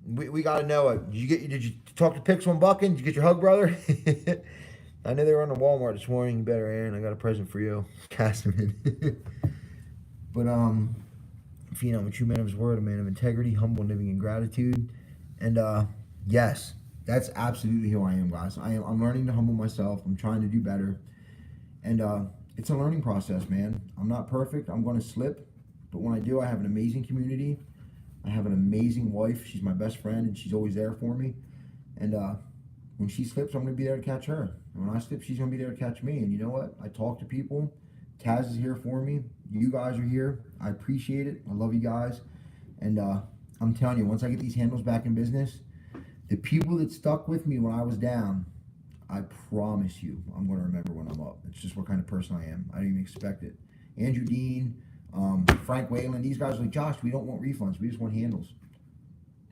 We got to know it. Did you talk to Pixel and Buckin? Did you get your hug, brother? I know they were on the Walmart this morning. You better, Aaron. I got a present for you. Casterman. But, if you know, a true man of his word, a man of integrity, humble, living in gratitude. And, yes, that's absolutely who I am, guys. I'm learning to humble myself. I'm trying to do better. And, it's a learning process, man. I'm not perfect. I'm going to slip. But when I do, I have an amazing community. I have an amazing wife. She's my best friend, and she's always there for me. And when she slips, I'm going to be there to catch her. And when I slip, she's going to be there to catch me. And you know what? I talk to people. Taz is here for me. You guys are here. I appreciate it. I love you guys. And I'm telling you, once I get these handles back in business, the people that stuck with me when I was down, I promise you, I'm going to remember when I'm up. It's just what kind of person I am. I didn't even expect it. Andrew Dean, Frank Whalen, these guys are like, Josh, we don't want refunds. We just want handles.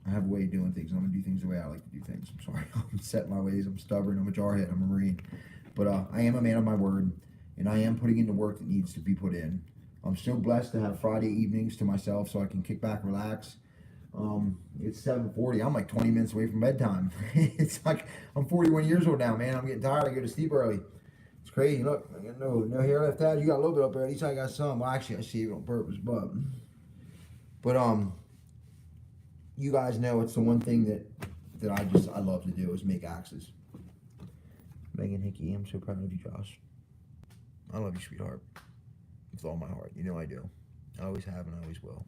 I have a way of doing things. I'm going to do things the way I like to do things. I'm sorry. I'm set in my ways. I'm stubborn. I'm a jarhead. I'm a Marine. But I am a man of my word, and I am putting in the work that needs to be put in. I'm so blessed to have Friday evenings to myself so I can kick back, relax. It's 7:40. I'm like 20 minutes away from bedtime. It's like I'm 41 years old now, man. I'm getting tired. I go to sleep early. It's crazy. Look, I got no hair left out. You got a little bit up there. At least I got some. Well, actually, I shaved it on purpose, but you guys know it's the one thing that I love to do is make axes. Megan Hickey, I'm so proud of you, Josh. I love you, sweetheart. With all my heart. You know I do. I always have and I always will.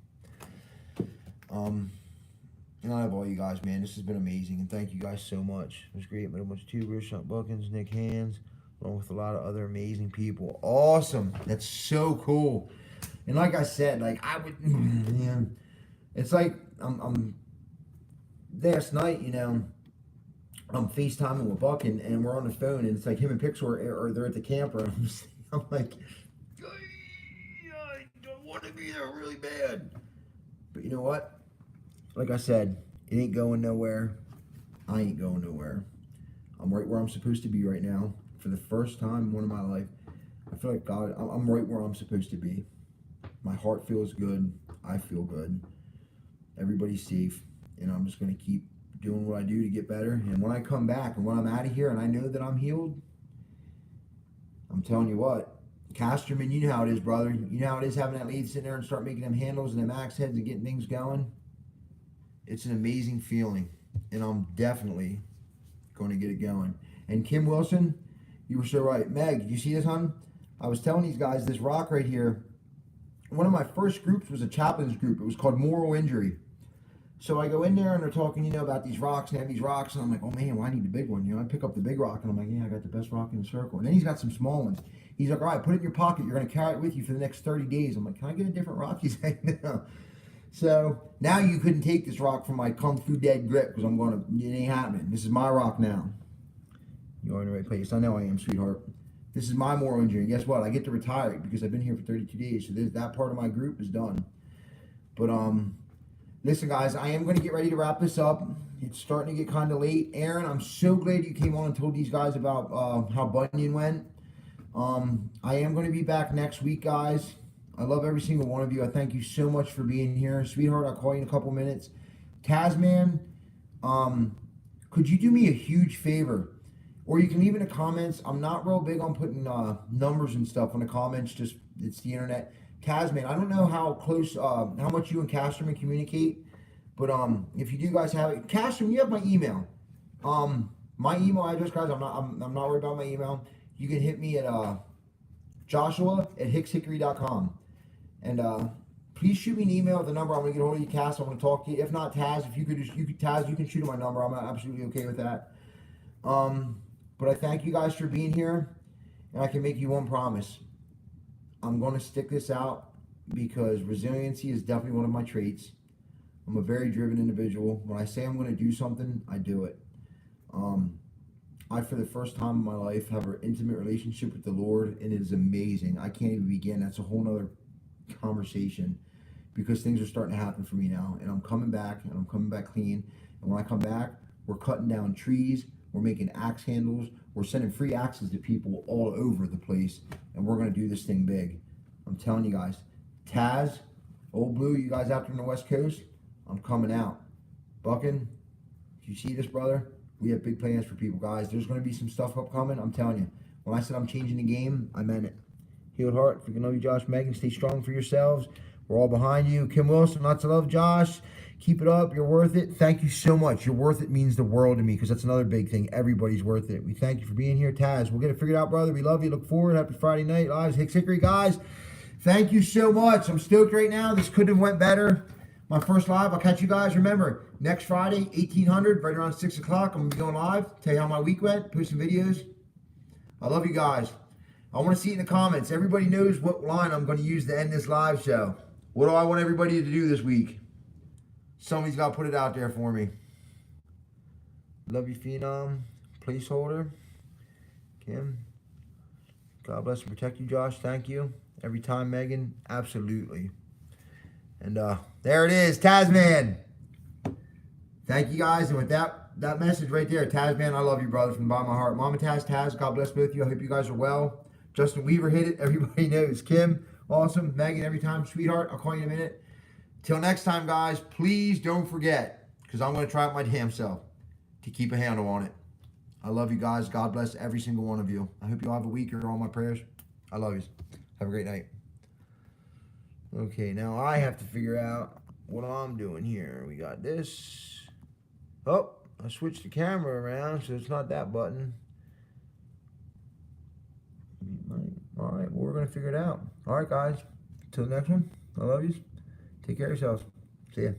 And I love all you guys, man. This has been amazing, and thank you guys so much. It was great. Met a bunch of tubers, Sean Buckins, Nick Hands, along with a lot of other amazing people. Awesome. That's so cool. And like I said, like I would, man, it's like I'm last night, you know, I'm FaceTiming with Buck and we're on the phone, and it's like him and Pixel are they're at the camper, and I'm like, I don't want to be there really bad. But you know what? Like I said, it ain't going nowhere. I ain't going nowhere. I'm right where I'm supposed to be right now. For the first time in my life, I feel like God, I'm right where I'm supposed to be. My heart feels good. I feel good. Everybody's safe. And I'm just going to keep doing what I do to get better. And when I come back and when I'm out of here and I know that I'm healed, I'm telling you what, Casterman, you know how it is, brother. You know how it is having that lady sit there and start making them handles and them axe heads and getting things going. It's an amazing feeling. And I'm definitely going to get it going. And Kim Wilson, you were so right. Meg, did you see this, hon? I was telling these guys this rock right here. One of my first groups was a chaplain's group. It was called Moral Injury. So I go in there and they're talking, you know, about these rocks and I have these rocks, and I'm like, oh man, well, I need the big one. You know, I pick up the big rock and I'm like, yeah, I got the best rock in the circle. And then he's got some small ones. He's like, all right, put it in your pocket. You're going to carry it with you for the next 30 days. I'm like, can I get a different rock? He's like, no. So now you couldn't take this rock from my Kung Fu Dead grip because I'm going to, it ain't happening. This is my rock now. You're in the right place. I know I am, sweetheart. This is my moral injury. And guess what? I get to retire it because I've been here for 32 days. So that part of my group is done. But listen, guys, I am going to get ready to wrap this up. It's starting to get kind of late. Aaron, I'm so glad you came on and told these guys about how Bunyan went. I am going to be back next week, guys. I love every single one of you. I thank you so much for being here. Sweetheart, I'll call you in a couple minutes. Tasman, could you do me a huge favor? Or you can leave in the comments. I'm not real big on putting numbers and stuff on the comments. Just, it's the internet. Tasman, I don't know how close, how much you and Casterman communicate. But if you do guys have it, Casterman, you have my email. My email address, guys, I'm not worried about my email. You can hit me at Joshua@hickshickory.com. And please shoot me an email with the number. I'm gonna get a hold of you, Cass. I'm gonna talk to you. If not, Taz, if you could Taz, you can shoot my number. I'm absolutely okay with that. But I thank you guys for being here, and I can make you one promise. I'm gonna stick this out because resiliency is definitely one of my traits. I'm a very driven individual. When I say I'm gonna do something, I do it. I, for the first time in my life, have an intimate relationship with the Lord, and it is amazing. I can't even begin. That's a whole nother conversation because things are starting to happen for me now, and I'm coming back, and I'm coming back clean. And when I come back, we're cutting down trees, we're making axe handles, we're sending free axes to people all over the place, and we're going to do this thing big. I'm telling you guys. Taz, Old Blue, you guys out there on the West Coast, I'm coming out. Buckin, if you see this, brother, we have big plans for people, guys. There's going to be some stuff upcoming. I'm telling you. When I said I'm changing the game, I meant it. Healed heart. Freaking love you, Josh. Megan, stay strong for yourselves. We're all behind you. Kim Wilson, lots of love, Josh. Keep it up. You're worth it. Thank you so much. You're worth it means the world to me because that's another big thing. Everybody's worth it. We thank you for being here. Taz, we'll get it figured out, brother. We love you. Look forward. Happy Friday night. Lives. Hicks Hickory, guys. Thank you so much. I'm stoked right now. This couldn't have went better. My first live. I'll catch you guys. Remember, next Friday, 1800, right around 6 o'clock. I'm going to be going live. Tell you how my week went. Post some videos. I love you guys. I want to see it in the comments. Everybody knows what line I'm going to use to end this live show. What do I want everybody to do this week? Somebody's got to put it out there for me. Love you, Phenom. Placeholder. Kim. God bless and protect you, Josh. Thank you. Every time, Megan. Absolutely. And there it is, Tasman. Thank you, guys. And with that message right there, Tasman, I love you, brother, from the bottom of my heart. Mama Taz, God bless both of you. I hope you guys are well. Justin Weaver hit it. Everybody knows. Kim, awesome. Megan, every time, sweetheart. I'll call you in a minute. Till next time, guys, please don't forget, because I'm going to try it my damn self, to keep a handle on it. I love you guys. God bless every single one of you. I hope you all have a week. You're all my prayers. I love you. Have a great night. Okay, now I have to figure out what I'm doing here. We got this. Oh, I switched the camera around, so it's not that button. All right, well, we're going to figure it out. All right, guys. Till the next one, I love you. Take care of yourselves. See ya.